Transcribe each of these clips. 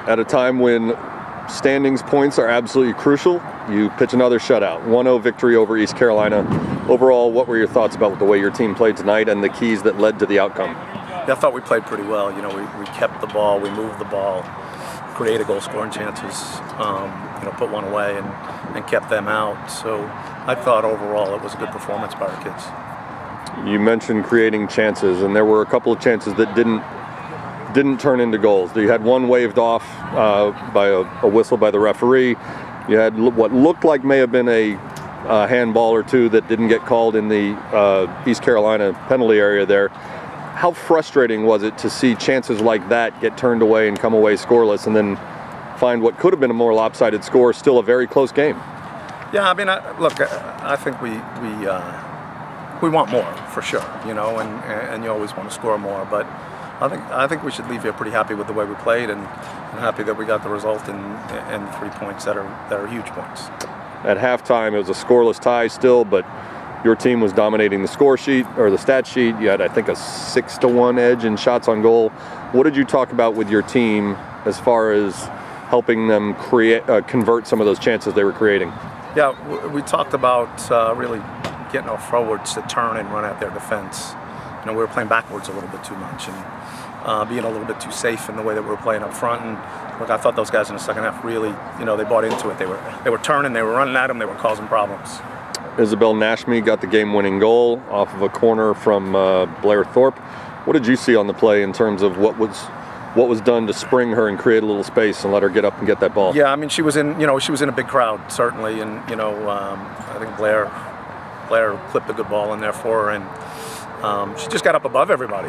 At a time when standings points are absolutely crucial, you pitch another shutout, 1-0 victory over East Carolina. Overall, what were your thoughts about the way your team played tonight and the keys that led to the outcome? Yeah, I thought we played pretty well. You know, we kept the ball, we moved the ball, created goal scoring chances, put one away and kept them out. So I thought overall it was a good performance by our kids. You mentioned creating chances, and there were a couple of chances that didn't turn into goals. You had one waved off by a whistle by the referee. You had what looked like may have been a handball or two that didn't get called in the East Carolina penalty area there. How frustrating was it to see chances like that get turned away and come away scoreless, and then find what could have been a more lopsided score, still a very close game? Yeah, I mean, look, I think we want more for sure, and you always want to score more, but I think we should leave here pretty happy with the way we played and happy that we got the result and 3 points that are huge points. At halftime, it was a scoreless tie still, but your team was dominating the score sheet or the stat sheet. You had, I think, a 6-1 edge in shots on goal. What did you talk about with your team as far as helping them convert some of those chances they were creating? Yeah, we talked about really getting our forwards to turn and run at their defense. We were playing backwards a little bit too much and being a little bit too safe in the way that we were playing up front. And look, I thought those guys in the second half really, they bought into it. They were turning, they were running at them, they were causing problems. Isabel Nash got the game-winning goal off of a corner from Blair Thorpe. What did you see on the play in terms of what was done to spring her and create a little space and let her get up and get that ball? Yeah, I mean, she was in a big crowd certainly, and I think Blair clipped a good ball in there for her, and she just got up above everybody.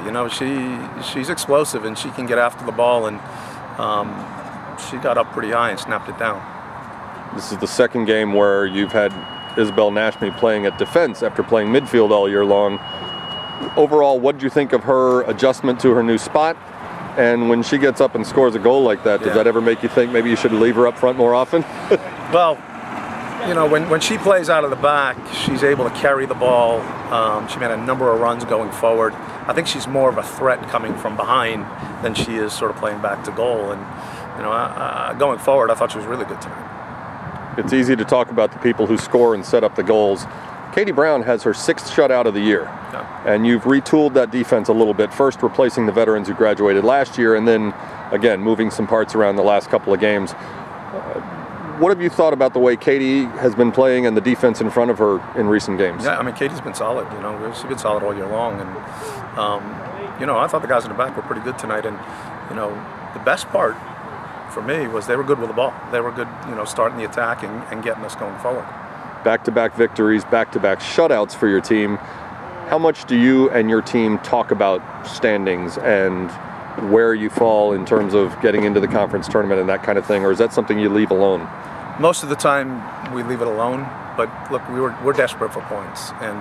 She's explosive and she can get after the ball, and she got up pretty high and snapped it down. This is the second game where you've had Isabel Nash playing at defense after playing midfield all year long. Overall, what did you think of her adjustment to her new spot? And when she gets up and scores a goal like that, does that ever make you think maybe you should leave her up front more often? Well, when she plays out of the back, she's able to carry the ball. She made a number of runs going forward. I think she's more of a threat coming from behind than she is sort of playing back to goal. And going forward, I thought she was really good tonight. It's easy to talk about the people who score and set up the goals. Katie Brown has her 6th shutout of the year, and you've retooled that defense a little bit, first replacing the veterans who graduated last year, and then, again, moving some parts around the last couple of games. What have you thought about the way Katie has been playing and the defense in front of her in recent games? Yeah, I mean, Katie's been solid. She's been solid all year long, and I thought the guys in the back were pretty good tonight. And the best part for me was they were good with the ball. They were good, starting the attack and getting us going forward. Back-to-back victories, back-to-back shutouts for your team. How much do you and your team talk about standings and where you fall in terms of getting into the conference tournament and that kind of thing, or is that something you leave alone? Most of the time we leave it alone, but look, we're desperate for points, and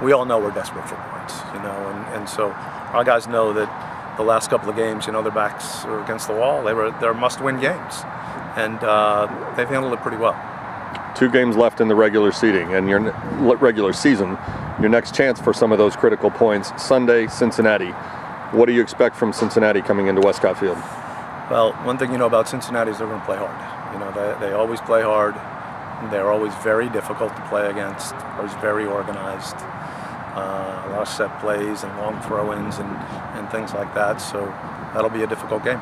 we all know we're desperate for points, and so our guys know that the last couple of games, their backs are against the wall. They're must-win games, and they've handled it pretty well. 2 games left in the regular season, and your regular season. Your next chance for some of those critical points, Sunday, Cincinnati. What do you expect from Cincinnati coming into Westcott Field? Well, one thing you know about Cincinnati is they're going to play hard. They always play hard. They're always very difficult to play against. Always very organized. A lot of set plays and long throw-ins and things like that. So that'll be a difficult game.